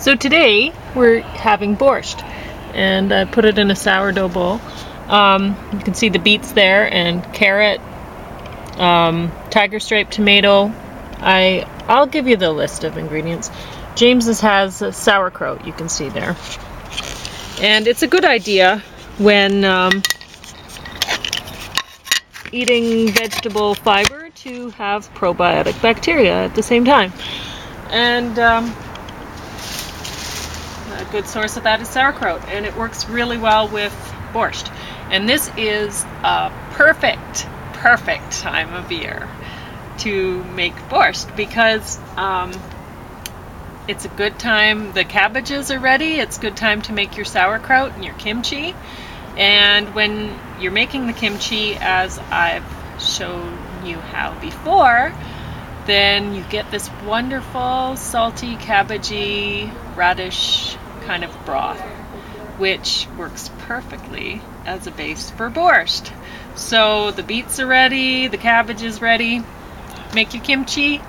So today we're having borscht, and I put it in a sourdough bowl. You can see the beets there, and carrot, tiger stripe tomato. I'll give you the list of ingredients. James's has sauerkraut, you can see there. And it's a good idea when eating vegetable fiber to have probiotic bacteria at the same time. And a good source of that is sauerkraut, and it works really well with borscht. And this is a perfect time of year to make borscht because it's a good time. The cabbages are ready. It's a good time to make your sauerkraut and your kimchi. And when you're making the kimchi, as I've shown you how before, then you get this wonderful salty cabbagey radish kind of broth, which works perfectly as a base for borscht. So the beets are ready, the cabbage is ready. Make your kimchi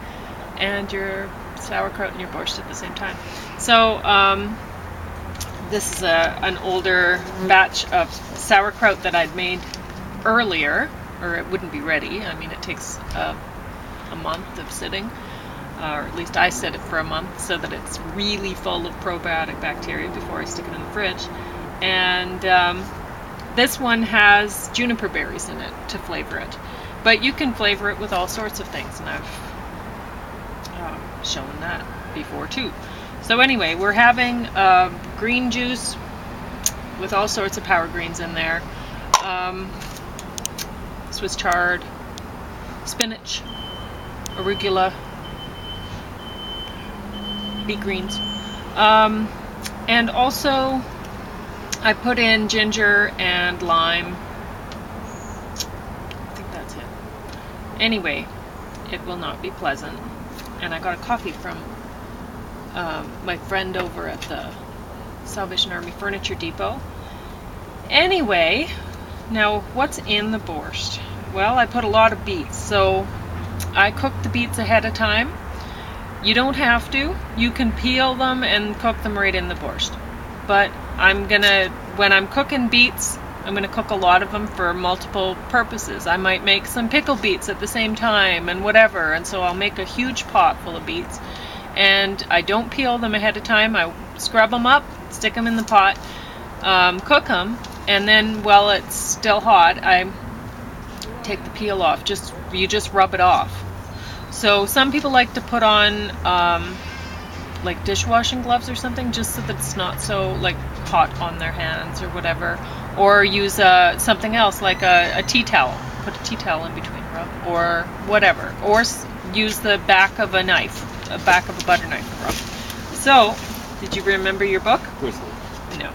and your sauerkraut and your borscht at the same time. So this is an older batch of sauerkraut that I'd made earlier, or it wouldn't be ready. I mean, it takes a month of sitting, or at least I sit it for a month so that it's really full of probiotic bacteria before I stick it in the fridge. And this one has juniper berries in it to flavor it. But you can flavor it with all sorts of things, and I've shown that before too. So anyway, we're having green juice with all sorts of power greens in there. Swiss chard, spinach, arugula, beet greens. And also I put in ginger and lime. I think that's it. Anyway, it will not be pleasant. And I got a coffee from my friend over at the Salvation Army Furniture Depot. Anyway, now what's in the borscht? Well, I put a lot of beets, so I cooked the beets ahead of time. You don't have to. You can peel them and cook them right in the borscht. But when I'm cooking beets, I'm gonna cook a lot of them for multiple purposes. I might make some pickled beets at the same time and whatever, and so I'll make a huge pot full of beets. And I don't peel them ahead of time. I scrub them up, stick them in the pot, cook them, and then while it's still hot, I take the peel off. You just rub it off. So some people like to put on like dishwashing gloves or something, just so that it's not so like hot on their hands or whatever. Or use something else like a tea towel. Put a tea towel in between, rub, or whatever. Or use the back of a knife, the back of a butter knife, rub. So, did you remember your book? Of course not. No.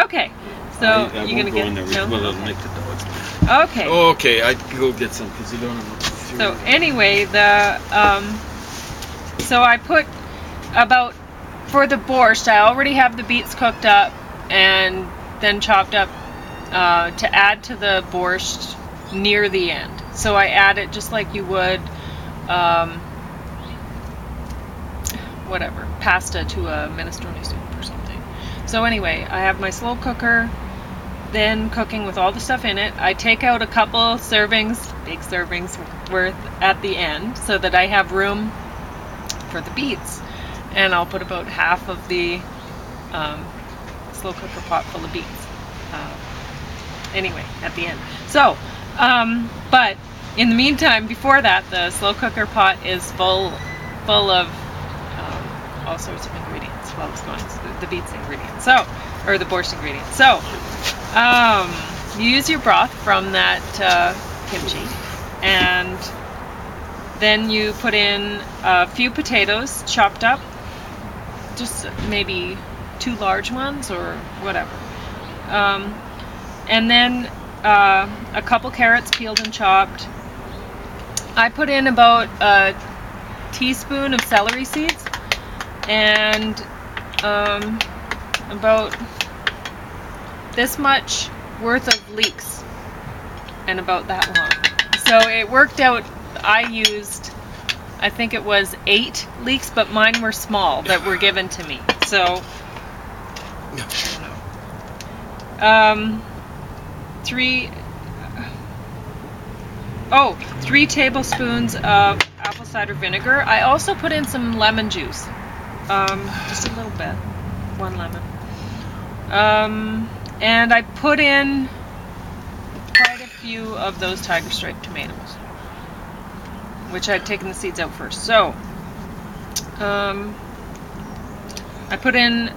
Okay. So you're gonna get no. Well, I'll make the dogs. Okay. Okay, I can go get some because you don't have much. So anyway, so I put for the borscht, I already have the beets cooked up and then chopped up to add to the borscht near the end. So I add it just like you would whatever, pasta to a minestrone soup or something. So anyway, I have my slow cooker then cooking with all the stuff in it. I take out a couple servings, big servings worth at the end, so that I have room for the beets. And I'll put about half of the slow cooker pot full of beets. Anyway, at the end. So, but in the meantime, before that, the slow cooker pot is full of all sorts of ingredients. Well, it's going the beets ingredients. So, or the borscht ingredients. So, you use your broth from that kimchi, and then you put in a few potatoes chopped up, just maybe 2 large ones or whatever. And then a couple carrots peeled and chopped. I put in about a teaspoon of celery seeds and about this much worth of leeks, and about that long. So it worked out. I used, I think it was 8 leeks, but mine were small that were given to me. So, I don't know. 3 tablespoons of apple cider vinegar. I also put in some lemon juice. Just a little bit. 1 lemon. And I put in quite a few of those tiger stripe tomatoes, which I'd taken the seeds out first. So, I put in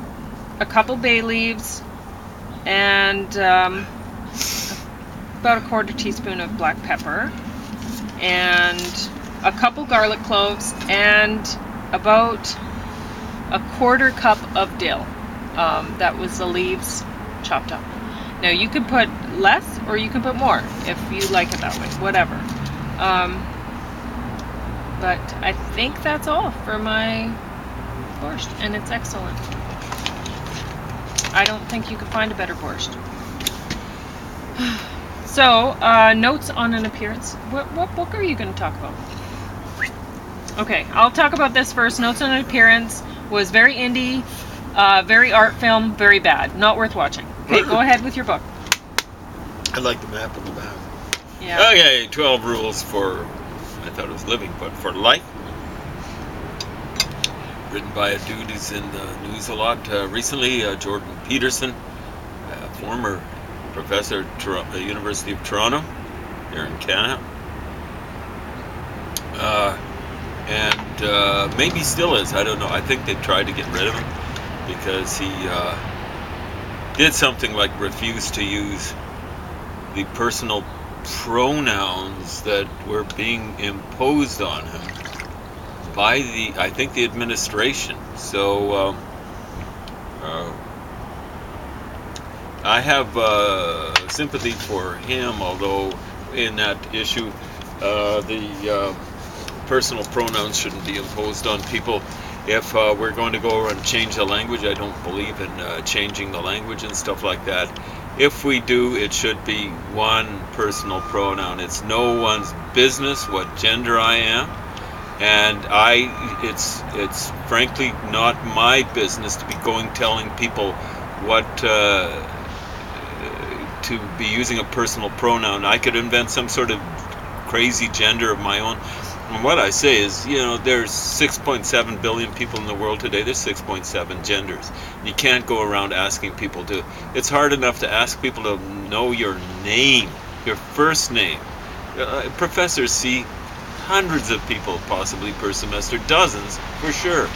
a couple bay leaves and about a 1/4 teaspoon of black pepper and a couple garlic cloves and about a 1/4 cup of dill. That was the leaves chopped up. Now you can put less or you can put more if you like it that way, whatever. But I think that's all for my borscht, and it's excellent. I don't think you could find a better borscht. So, notes on an appearance. What book are you going to talk about? Okay, I'll talk about this first. Notes on an appearance was very indie, very art film, very bad. Not worth watching. Okay, go ahead with your book. I like the map on the back. Yeah. Okay, 12 rules for, I thought it was living, but for life. Written by a dude who's in the news a lot recently, Jordan Peterson, former professor at the University of Toronto, here in Canada. And maybe still is, I don't know. I think they tried to get rid of him because he did something like refuse to use the personal pronouns that were being imposed on him by I think the administration. So I have sympathy for him, although in that issue the personal pronouns shouldn't be imposed on people. If we're going to go over and change the language, I don't believe in changing the language and stuff like that. If we do, it should be one personal pronoun. It's no one's business what gender I am, and it's frankly not my business to be telling people what to be using a personal pronoun. I could invent some sort of crazy gender of my own. And what I say is, there's 6.7 billion people in the world today. There's 6.7 genders. You can't go around asking people to. It's hard enough to ask people to know your name, your first name. Professors see hundreds of people possibly per semester, dozens for sure.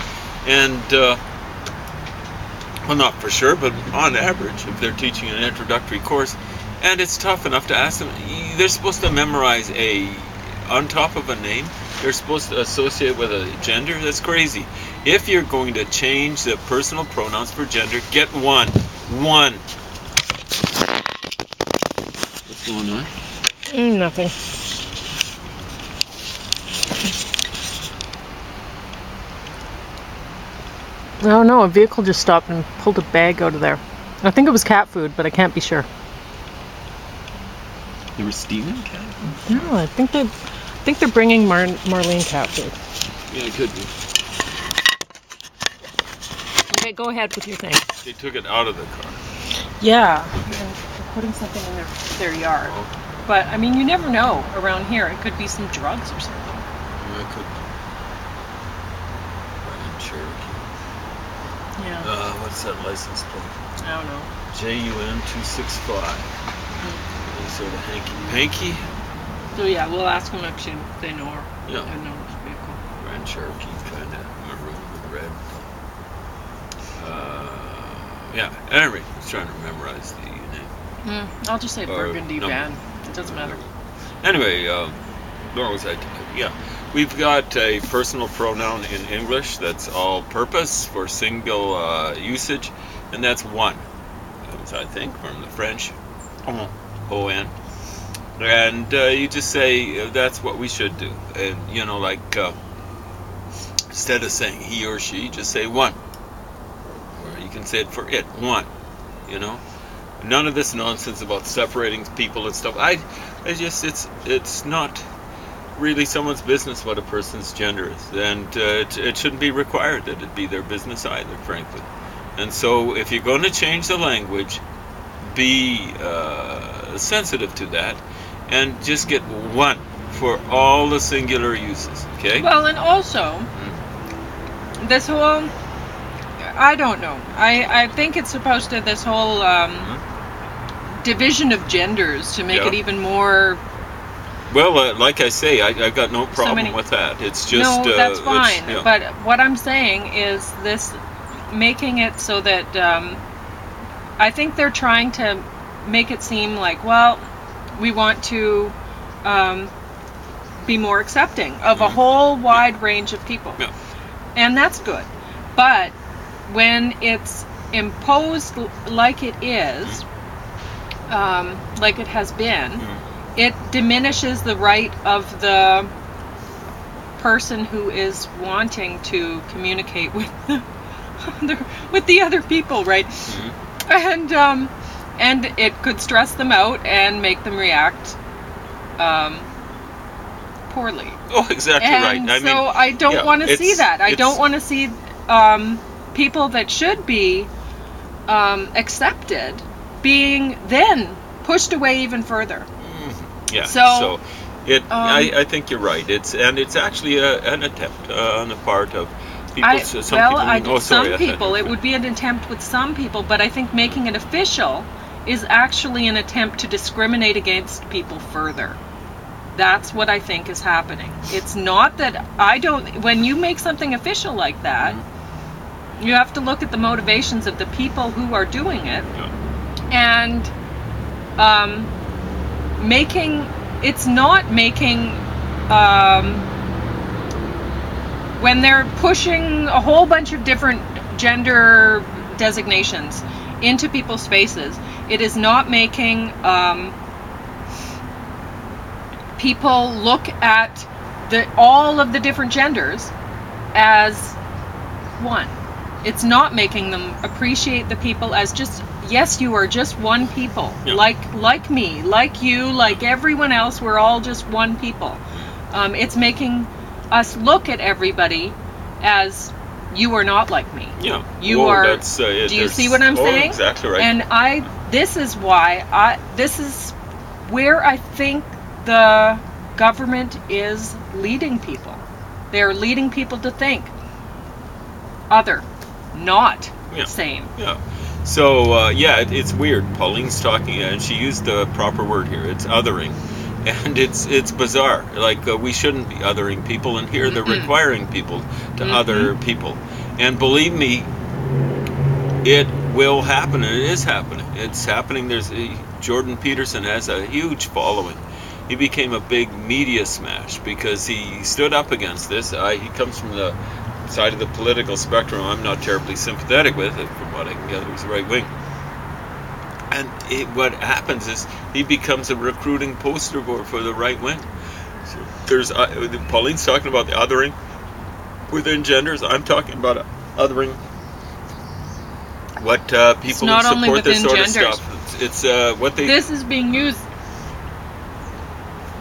And, well, not for sure, but on average, if they're teaching an introductory course, and it's tough enough to ask them. They're supposed to memorize on top of a name, they're supposed to associate with a gender. That's crazy. If you're going to change the personal pronouns for gender, get one. What's going on? Nothing. Oh no, a vehicle just stopped and pulled a bag out of there. I think it was cat food, but I can't be sure. They were stealing cat food? No, I think they're bringing Marlene cat food. Yeah, it could be. Okay, go ahead with your thing. They took it out of the car. Yeah, they're putting something in their yard. Oh. But I mean, you never know around here. It could be some drugs or something. Yeah, it could be. Grand Cherokee. Yeah. What's that license plate? I don't know. JUN265. Sort of hanky. So yeah, we'll ask them if they know her. Yeah. They know this vehicle. Grand Cherokee, kind of maroon with red. Yeah. Anyway, I was trying to memorize the name. I'll just say burgundy van. It doesn't matter. Anyway, where was I? Yeah, we've got a personal pronoun in English that's all-purpose for single usage, and that's one. That was, I think, from the French. O-N. And you just say that's what we should do. And, instead of saying he or she, just say one. Or you can say it for it, one. None of this nonsense about separating people and stuff. It's not really someone's business what a person's gender is. And it shouldn't be required that it be their business either, frankly. And so if you're going to change the language, be sensitive to that, and just get one for all the singular uses. Okay. Well, and also this whole, I don't know. I think it's supposed to, this whole division of genders to make it even more. Well, like I say, I've got no problem with that. It's just no, that's fine. But what I'm saying is this, making it so that I think they're trying to make it seem like, well, we want to be more accepting of a whole wide range of people, and that's good. But when it's imposed like it is, like it has been, it diminishes the right of the person who is wanting to communicate with the other people, right? And it could stress them out and make them react poorly. Oh, exactly right. I don't want to see that. I don't want to see people that should be accepted being then pushed away even further. Yeah. So I think you're right. It's actually an attempt on the part of people. Some people. It would be an attempt with some people, but I think making it official is actually an attempt to discriminate against people further. That's what I think is happening. It's not that when you make something official like that, you have to look at the motivations of the people who are doing it, and it's not making, when they're pushing a whole bunch of different gender designations into people's faces, it is not making people look at all of the different genders as one. It's not making them appreciate the people as just, yes, you are just one people. Like me, like you, like everyone else, we're all just one people. It's making us look at everybody as, you are not like me. You are. Do you see what I'm saying? Exactly right. And this is where I think the government is leading people. They're leading people to think other, not same. So it's weird. Pauline's talking, and she used the proper word here. It's othering, and it's bizarre. Like we shouldn't be othering people, and here they're requiring people to other people. And believe me, it will happen, and it is happening. It's happening. Jordan Peterson has a huge following. He became a big media smash because he stood up against this. He comes from the side of the political spectrum I'm not terribly sympathetic with, from what I can gather. He's right wing. And what happens is he becomes a recruiting poster board for the right wing. So there's Pauline's talking about the othering within genders. I'm talking about othering what people who support this sort of stuff. It's what they. This is being used.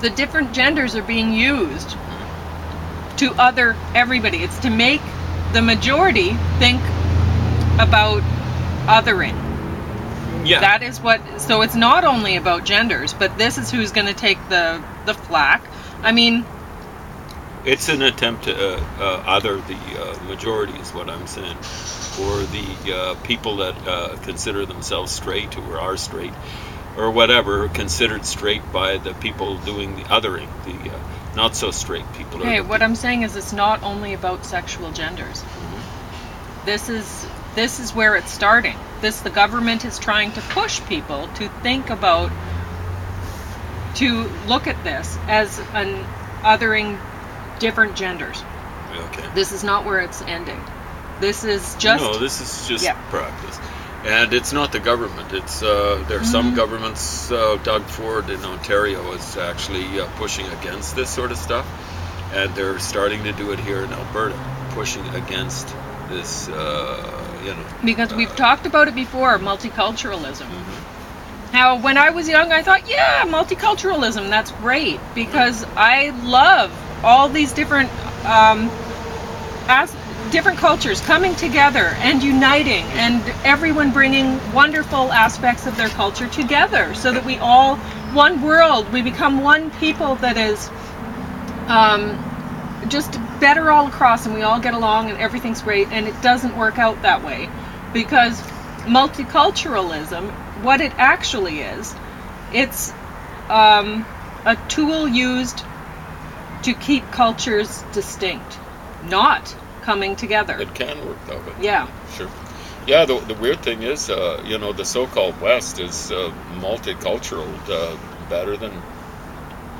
The different genders are being used to other everybody. It's to make the majority think about othering. That is what. So it's not only about genders, but this is who's going to take the flack. I mean, it's an attempt to other the majority, is what I'm saying, or the people that consider themselves straight or are straight, or whatever, considered straight by the people doing the othering, the not so straight people. Okay, what I'm saying is it's not only about sexual genders. This is where it's starting. The government is trying to push people to think about, to look at this as an othering different genders. Okay. This is not where it's ending. This is just practice. And it's not the government. It's there are some governments. Doug Ford in Ontario is actually pushing against this sort of stuff, and they're starting to do it here in Alberta, pushing against this. Because we've talked about it before, multiculturalism. How when I was young, I thought, multiculturalism, that's great, because I love all these different different cultures coming together and uniting, and everyone bringing wonderful aspects of their culture together, so that we all, one world, we become one people that is just better all across, and we all get along and everything's great. And it doesn't work out that way, because multiculturalism, what it actually is, it's a tool used to keep cultures distinct, not coming together. It can work that way. Yeah. Sure. Yeah, the weird thing is, the so-called West is multicultural, better than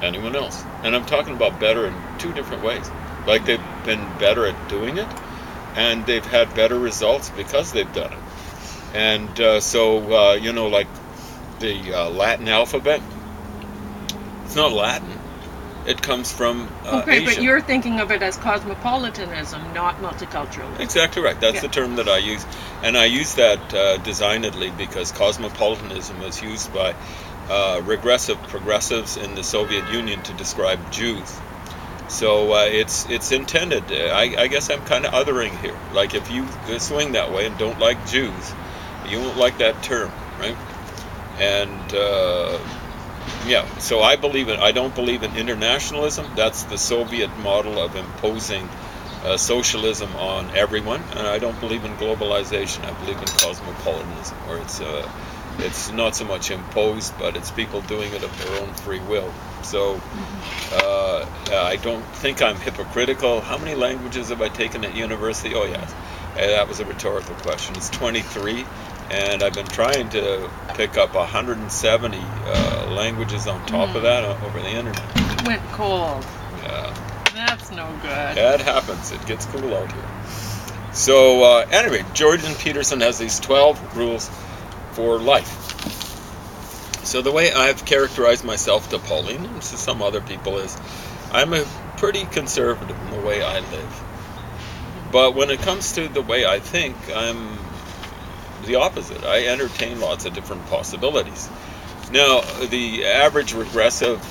anyone else. And I'm talking about better in two different ways. Like, they've been better at doing it, and they've had better results because they've done it. And like the Latin alphabet, it's not Latin. It comes from okay, Asia. but you're thinking of it as cosmopolitanism, not multiculturalism. Exactly right. That's the term that I use. And I use that designedly because cosmopolitanism was used by regressive progressives in the Soviet Union to describe Jews. So it's intended. I guess I'm kind of othering here. Like, if you swing that way and don't like Jews, you won't like that term, right? And so I don't believe in internationalism. That's the Soviet model of imposing socialism on everyone. And I don't believe in globalization. I believe in cosmopolitanism, where it's not so much imposed, but it's people doing it of their own free will. So I don't think I'm hypocritical. How many languages have I taken at university? Oh, yes. That was a rhetorical question. It's 23. And I've been trying to pick up 170 languages on top of that over the internet. Went cold. Yeah. That's no good. Yeah, it happens. It gets cool out here. So anyway, Jordan Peterson has these 12 rules for life. So the way I've characterized myself to Pauline, and to some other people, is I'm a pretty conservative in the way I live. But when it comes to the way I think, I'm the opposite. I entertain lots of different possibilities. Now, the average progressive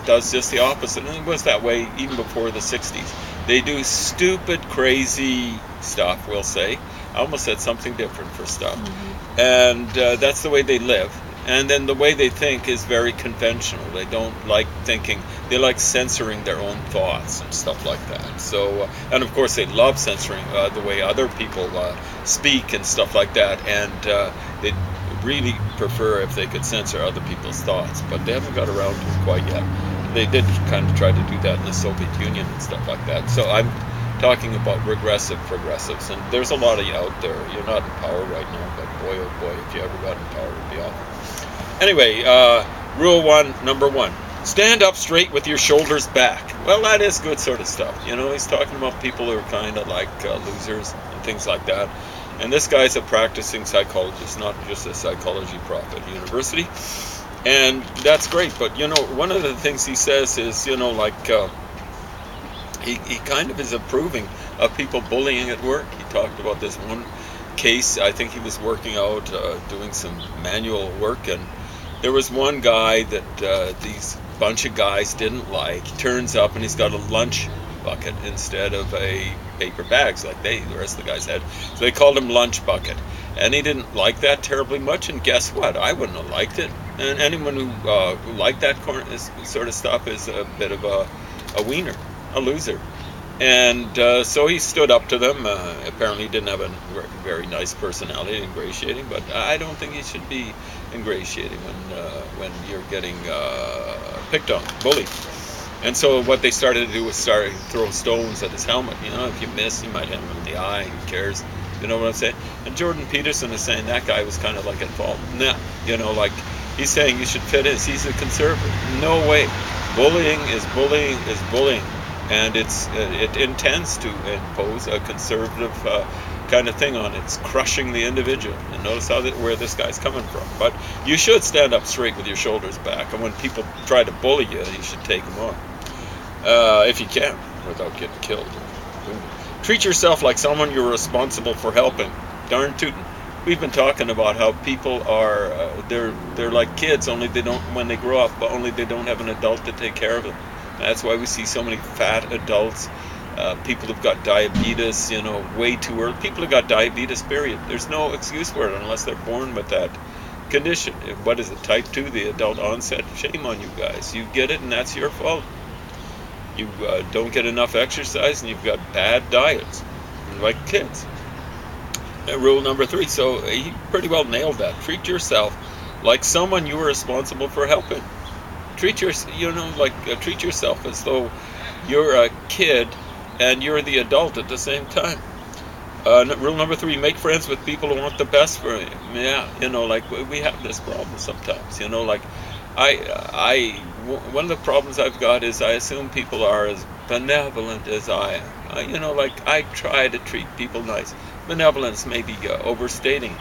does just the opposite, and it was that way even before the 60s. They do stupid, crazy stuff, we'll say. I almost said something different for stuff. Mm-hmm. And that's the way they live. And then the way they think is very conventional. They don't like thinking. They like censoring their own thoughts and stuff like that. So, and of course they love censoring the way other people speak and stuff like that. And they really prefer if they could censor other people's thoughts. But they haven't got around to it quite yet. They did kind of try to do that in the Soviet Union and stuff like that. So I'm talking about regressive progressives. And there's a lot of you out there. You're not in power right now, but boy, oh boy, if you ever got in power, it'd be awful. Anyway, rule number one, stand up straight with your shoulders back. Well, that is good sort of stuff. He's talking about people who are kind of like losers and things like that. And this guy's a practicing psychologist, not just a psychology prof at university. And that's great. But, one of the things he says is, he kind of is approving of people bullying at work. He talked about this one case. I think he was working out, doing some manual work, and there was one guy that these bunch of guys didn't like. He turns up and he's got a lunch bucket instead of a paper bags like the rest of the guys had. So they called him Lunch Bucket. And he didn't like that terribly much, and guess what? I wouldn't have liked it. And anyone who liked that sort of stuff is a bit of a wiener, a loser. And so he stood up to them. Apparently he didn't have a very nice personality, ingratiating, but I don't think he should be ingratiating when you're getting picked on, bullied. And so what they started to do was throw stones at his helmet. If you miss, you might hit him in the eye. Who cares? You know what I'm saying? And Jordan Peterson is saying that guy was kind of like at fault. Nah, he's saying you should fit in. He's a conservative. No way. Bullying is bullying is bullying. And it intends to impose a conservative kind of thing on it. It's crushing the individual. And notice where this guy's coming from. But you should stand up straight with your shoulders back. And when people try to bully you, you should take them on. If you can, without getting killed. Treat yourself like someone you're responsible for helping. Darn tootin'. We've been talking about how people are, they're like kids, only they don't, when they grow up, but only they don't have an adult to take care of them. That's why we see so many fat adults People who've got diabetes, way too early. People who got diabetes, period. There's no excuse for it unless they're born with that condition. What is it, type 2, the adult onset? Shame on you guys. You get it, and that's your fault. You don't get enough exercise, and you've got bad diets, like kids. Rule number 3. So he pretty well nailed that. Treat yourself like someone you are responsible for helping. Treat yourself as though you're a kid and you're the adult at the same time. Rule number 3: make friends with people who want the best for you. Yeah, like we have this problem sometimes. Like one of the problems I've got is I assume people are as benevolent as I am. Like I try to treat people nice. Benevolence may be overstating,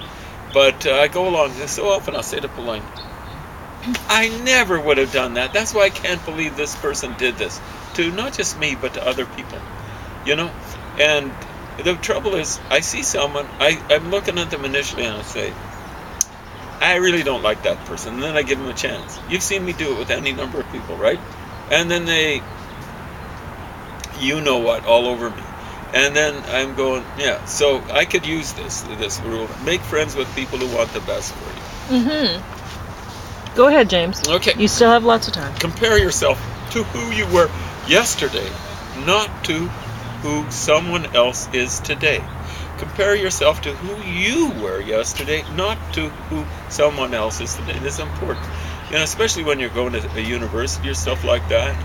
but I go along. So often I'll say to Pauline, I never would have done that. That's why I can't believe this person did this to not just me, but to other people. And the trouble is, I see someone, I'm looking at them initially and I say, I really don't like that person. And then I give them a chance. You've seen me do it with any number of people, right? And then they, all over me. And then I'm going, yeah, so I could use this rule. Make friends with people who want the best for you. Mm-hmm. Go ahead, James. Okay. You still have lots of time. Compare yourself to who you were yesterday, not to who someone else is today. Compare yourself to who you were yesterday, not to who someone else is today. This is important. Especially when you're going to a university or stuff like that.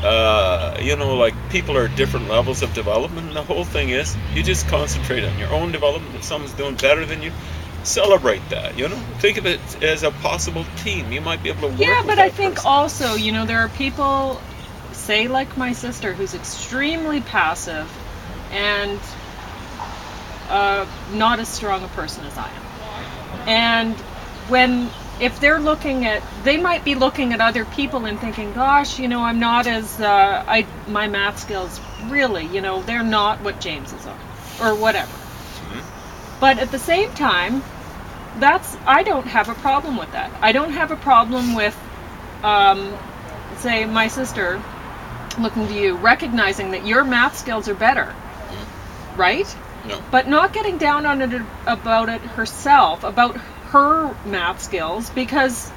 Like people are at different levels of development, and the whole thing is you just concentrate on your own development. If someone's doing better than you, celebrate that. Think of it as a possible team. You might be able to work with but that I think person. also, there are people, say like my sister, who's extremely passive and not as strong a person as I am. And if they're they might be looking at other people and thinking, gosh, I'm not as, my math skills really, they're not what James's are, or whatever. Mm-hmm. But at the same time, I don't have a problem with that. I don't have a problem with, say, my sister looking to you, recognizing that your math skills are better, mm-hmm. right? No. But not getting down on it about it herself, about her math skills, because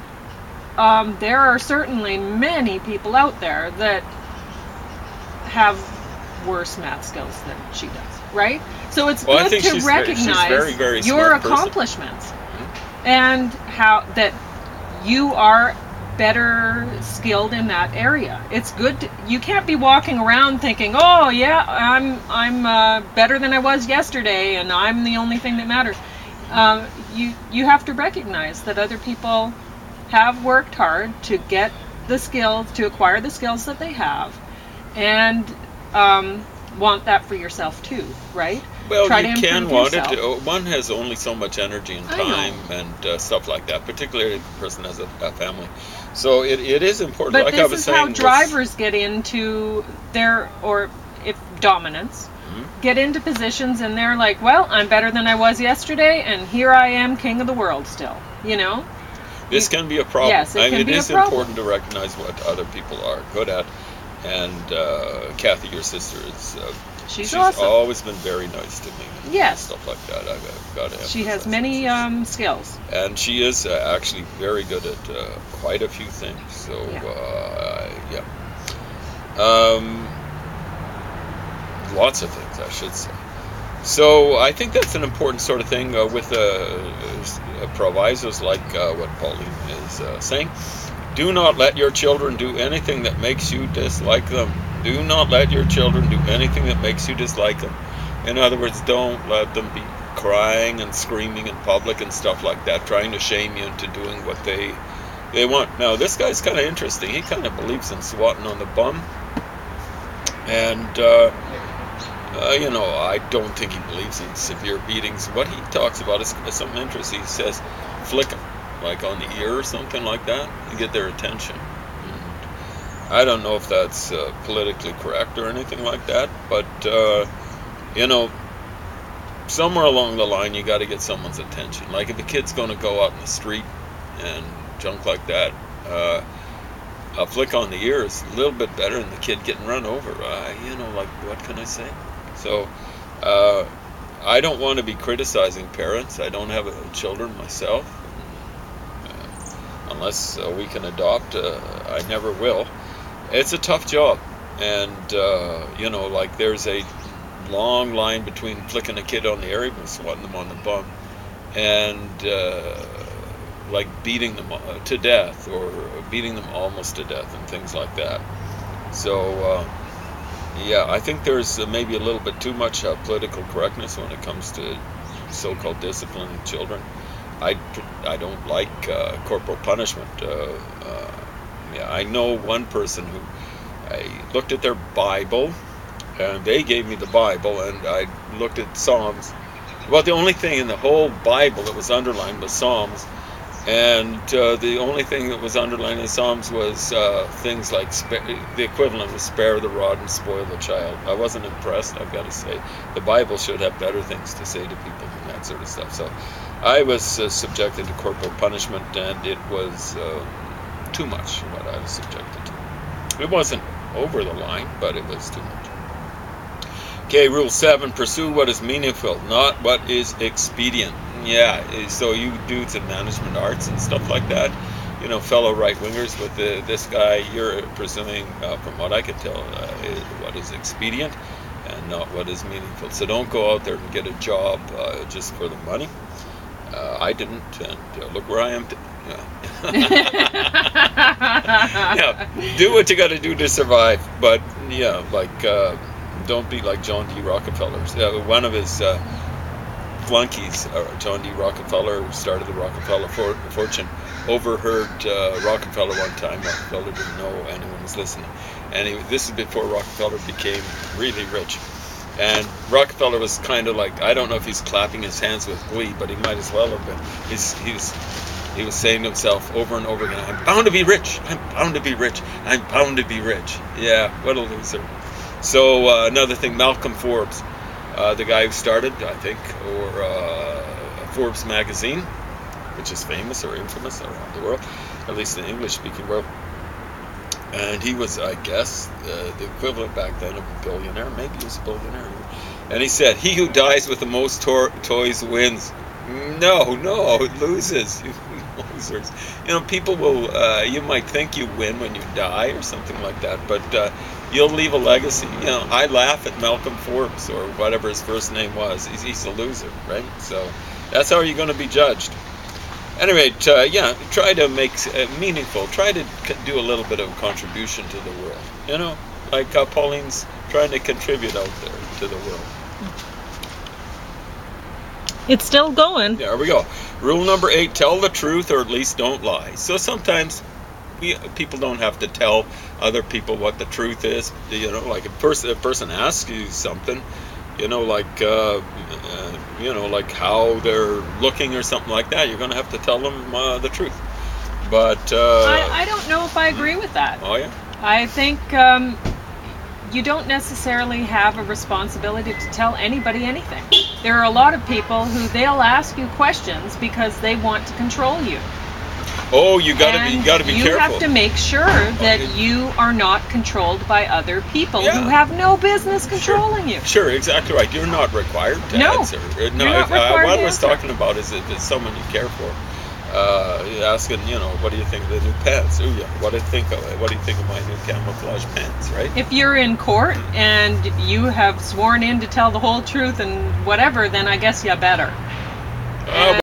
there are certainly many people out there that have worse math skills than she does, right? So it's good to recognize very your accomplishments, mm-hmm. and how that you are better skilled in that area. It's good. You can't be walking around thinking, oh yeah, I'm better than I was yesterday, and I'm the only thing that matters. You have to recognize that other people have worked hard to get the skills, to acquire the skills that they have, and want that for yourself too, right? Well, Try you to can want yourself. it. One has only so much energy and time and stuff like that, particularly if the person has a family. So it is important. But like this I was is saying, how drivers get into dominance, mm-hmm. get into positions, and they're like, well, I'm better than I was yesterday, and here I am, king of the world still, This can be a problem. Yes, it is important to recognize what other people are good at. And Kathy, your sister, she's awesome. Always been very nice to me. Yes. Stuff like that. I've got to. She has many skills. And she is actually very good at quite a few things. So yeah. Lots of things, I should say. So I think that's an important sort of thing with provisos like what Pauline is saying. Do not let your children do anything that makes you dislike them. Do not let your children do anything that makes you dislike them. In other words, don't let them be crying and screaming in public and stuff like that, trying to shame you into doing what they want. Now, this guy's kind of interesting. He kind of believes in swatting on the bum. And, I don't think he believes in severe beatings. What he talks about is something interesting. He says, flick them, like on the ear or something like that, and get their attention. And I don't know if that's politically correct or anything like that, but, somewhere along the line you got to get someone's attention. Like if a kid's going to go out in the street and junk like that, a flick on the ear is a little bit better than the kid getting run over. Like, what can I say? So, I don't want to be criticizing parents. I don't have children myself. Unless we can adopt, I never will. It's a tough job. And, like there's a long line between flicking a kid on the ear and swatting them on the bum and like beating them to death or beating them almost to death and things like that. So, yeah, I think there's maybe a little bit too much political correctness when it comes to so-called disciplining children. I don't like corporal punishment. Yeah, I know one person who I looked at their Bible, and they gave me the Bible, and I looked at Psalms. Well, the only thing in the whole Bible that was underlined was Psalms, and the only thing that was underlined in Psalms was things like the equivalent of spare the rod and spoil the child. I wasn't impressed, I've got to say. The Bible should have better things to say to people than that sort of stuff. So I was subjected to corporal punishment, and it was too much what I was subjected to. It wasn't over the line, but it was too much. Okay, rule 7, pursue what is meaningful, not what is expedient. Yeah, so you dudes in management arts and stuff like that, fellow right-wingers with this guy, you're pursuing, from what I can tell, what is expedient and not what is meaningful. So don't go out there and get a job just for the money. I didn't, and look where I am. Yeah, do what you got to do to survive. But yeah, like don't be like John D. Rockefeller. One of his flunkies, John D. Rockefeller, who started the Rockefeller fortune, overheard Rockefeller one time. Rockefeller didn't know anyone was listening, and this is before Rockefeller became really rich. And Rockefeller was kind of like, I don't know if he's clapping his hands with glee, but he might as well have been. He was saying to himself over and over again, I'm bound to be rich, I'm bound to be rich, I'm bound to be rich. Yeah, what a loser. So another thing, Malcolm Forbes, the guy who started, I think, or Forbes magazine, which is famous or infamous around the world, at least in the English-speaking world. And he was, I guess, the equivalent back then of a billionaire. Maybe he was a billionaire. And he said, he who dies with the most toys wins. No, it loses. Losers. People will, you might think you win when you die or something like that, but you'll leave a legacy. I laugh at Malcolm Forbes, or whatever his first name was. He's a loser, right? So that's how you're going to be judged. Anyway, yeah, try to make meaningful. Try to do a little bit of a contribution to the world. Like Pauline's trying to contribute out there to the world. It's still going. There we go. Rule number 8, tell the truth, or at least don't lie. So sometimes people don't have to tell other people what the truth is. Like a person asks you something, like like how they're looking or something like that, you're going to have to tell them the truth. But I don't know if I agree with that. Oh yeah. I think you don't necessarily have a responsibility to tell anybody anything. There are a lot of people who they'll ask you questions because they want to control you. Oh, you gotta be careful. You have to make sure that you are not controlled by other people who have no business controlling you. Sure, exactly right. You're not required to answer. You're not required what to I was talking about is that someone you care for. Asking, what do you think of the new pants? Oh yeah, what do you think of my new camouflage pants, right? If you're in court and you have sworn in to tell the whole truth and whatever, then I guess you better.